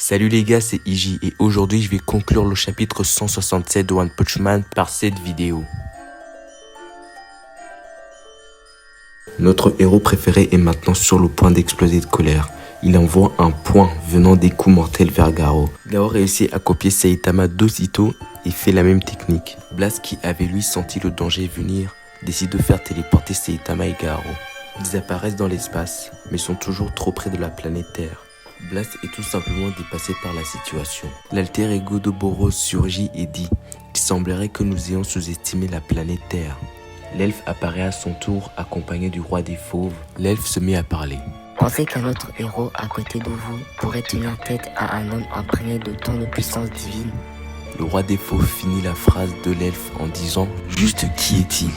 Salut les gars, c'est Iji et aujourd'hui je vais conclure le chapitre 167 de One Punch Man par cette vidéo. Notre héros préféré est maintenant sur le point d'exploser de colère. Il envoie un poing venant des coups mortels vers Garo. Garo réussit à copier Saitama d'aussitôt et fait la même technique. Blast, qui avait lui senti le danger venir, décide de faire téléporter Saitama et Garo. Ils apparaissent dans l'espace, mais sont toujours trop près de la planète Terre. Blast est tout simplement dépassé par la situation. L'alter ego de Boros surgit et dit qu'il semblerait que nous ayons sous-estimé la planète Terre. L'elfe apparaît à son tour accompagné du roi des fauves. L'elfe se met à parler. Pensez qu'un autre héros à côté de vous pourrait tenir tête à un homme imprégné de tant de puissance divine. Le roi des fauves finit la phrase de l'elfe en disant « Juste qui est-il ?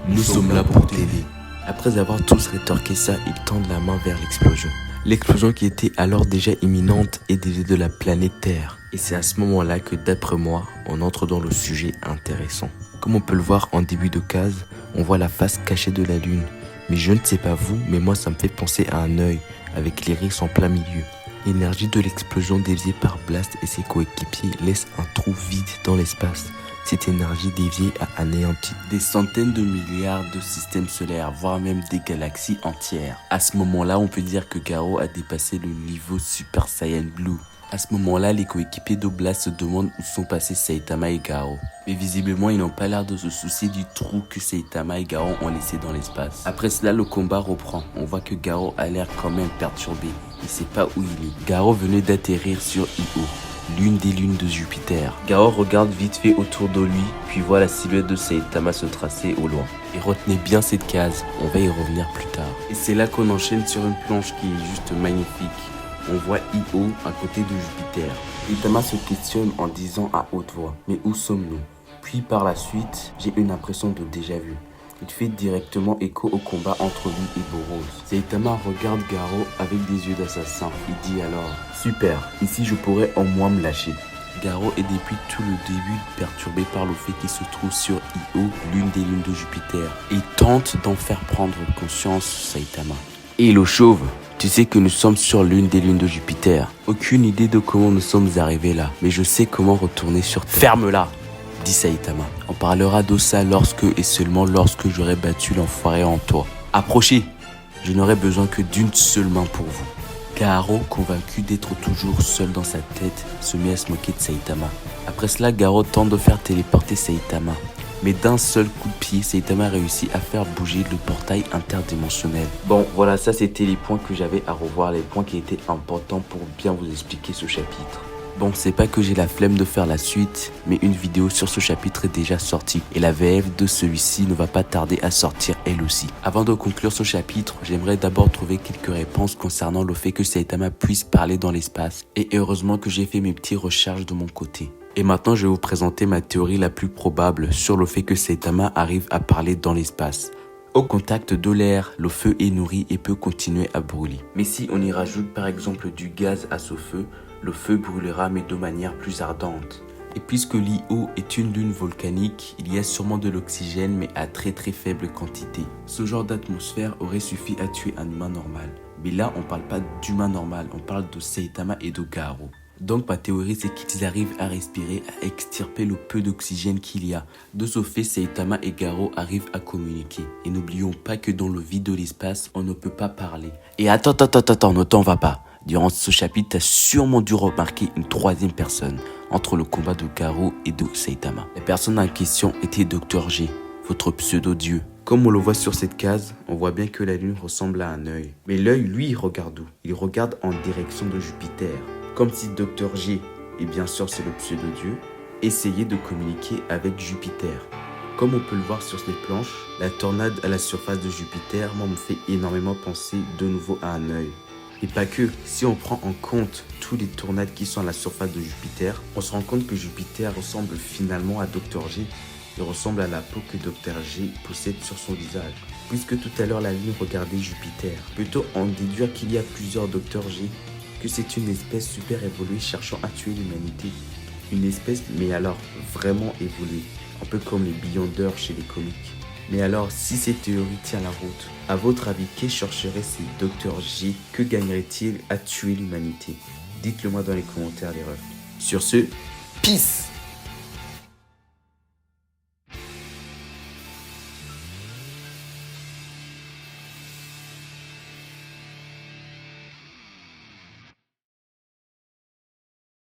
Nous sommes là pour t'aider. » Après avoir tous rétorqué ça, ils tendent la main vers l'explosion. L'explosion qui était alors déjà imminente est déjà de la planète Terre. Et c'est à ce moment-là que, d'après moi, on entre dans le sujet intéressant. Comme on peut le voir en début de case, on voit la face cachée de la lune. Mais je ne sais pas vous, mais moi ça me fait penser à un œil, avec l'iris en plein milieu. L'énergie de l'explosion déviée par Blast et ses coéquipiers laisse un trou vide dans l'espace. Cette énergie déviée a anéanti des centaines de milliards de systèmes solaires, voire même des galaxies entières. À ce moment-là, on peut dire que Garo a dépassé le niveau Super Saiyan Blue. À ce moment-là, les coéquipiers de Blast se demandent où sont passés Saitama et Garo. Mais visiblement, ils n'ont pas l'air de se soucier du trou que Saitama et Garo ont laissé dans l'espace. Après cela, le combat reprend. On voit que Garo a l'air quand même perturbé. Il ne sait pas où il est. Garo venait d'atterrir sur Io, l'une des lunes de Jupiter. Garo regarde vite fait autour de lui, puis voit la silhouette de Saitama se tracer au loin. Et retenez bien cette case, on va y revenir plus tard. Et c'est là qu'on enchaîne sur une planche qui est juste magnifique. On voit Io à côté de Jupiter. Saitama se questionne en disant à haute voix « Mais où sommes-nous » Puis par la suite, j'ai une impression de déjà-vu. Il fait directement écho au combat entre lui et Boros. Saitama regarde Garo avec des yeux d'assassin. Il dit alors « Super, ici je pourrais au moins me lâcher ». Garo est depuis tout le début perturbé par le fait qu'il se trouve sur Io, l'une des lunes de Jupiter, et tente d'en faire prendre conscience Saitama. Et le chauve, tu sais que nous sommes sur l'une des lunes de Jupiter. Aucune idée de comment nous sommes arrivés là, mais je sais comment retourner sur Terre. Ferme-la, dit Saitama. On parlera de ça lorsque et seulement lorsque j'aurai battu l'enfoiré en toi. Approchez, je n'aurai besoin que d'une seule main pour vous. Garo, convaincu d'être toujours seul dans sa tête, se met à se moquer de Saitama. Après cela, Garo tente de faire téléporter Saitama. Mais d'un seul coup de pied, Saitama réussit à faire bouger le portail interdimensionnel. Bon, voilà, ça c'était les points que j'avais à revoir, les points qui étaient importants pour bien vous expliquer ce chapitre. Bon, c'est pas que j'ai la flemme de faire la suite, mais une vidéo sur ce chapitre est déjà sortie. Et la VF de celui-ci ne va pas tarder à sortir elle aussi. Avant de conclure ce chapitre, j'aimerais d'abord trouver quelques réponses concernant le fait que Saitama puisse parler dans l'espace. Et heureusement que j'ai fait mes petites recherches de mon côté. Et maintenant, je vais vous présenter ma théorie la plus probable sur le fait que Saitama arrive à parler dans l'espace. Au contact de l'air, le feu est nourri et peut continuer à brûler. Mais si on y rajoute par exemple du gaz à ce feu, le feu brûlera mais de manière plus ardente. Et puisque l'Io est une lune volcanique, il y a sûrement de l'oxygène mais à très faible quantité. Ce genre d'atmosphère aurait suffi à tuer un humain normal. Mais là, on parle pas d'humain normal, on parle de Saitama et de Garo. Donc ma théorie c'est qu'ils arrivent à respirer, à extirper le peu d'oxygène qu'il y a. De ce fait, Saitama et Garo arrivent à communiquer. Et n'oublions pas que dans le vide de l'espace, on ne peut pas parler. Et attends, ne t'en va pas. Durant ce chapitre, tu as sûrement dû remarquer une troisième personne entre le combat de Garo et de Saitama. La personne en question était Dr G, votre pseudo-dieu. Comme on le voit sur cette case, on voit bien que la lune ressemble à un œil. Mais l'œil, lui, il regarde où? Il regarde en direction de Jupiter. Comme si Dr G, et bien sûr c'est le pseudo-dieu, essayait de communiquer avec Jupiter. Comme on peut le voir sur ces planches, la tornade à la surface de Jupiter, moi, me fait énormément penser de nouveau à un œil. Et pas que, si on prend en compte tous les tornades qui sont à la surface de Jupiter, on se rend compte que Jupiter ressemble finalement à Dr G. Il ressemble à la peau que Dr G possède sur son visage. Puisque tout à l'heure la lune regardait Jupiter, peut-on en déduire qu'il y a plusieurs Dr G, que c'est une espèce super évoluée cherchant à tuer l'humanité. Une espèce, mais alors vraiment évoluée, un peu comme les Beyonders chez les comics. Mais alors, si cette théorie tient la route, à votre avis, que chercherait ce Dr G? Que gagnerait-il à tuer l'humanité? Dites-le moi dans les commentaires les refs. Sur ce, peace.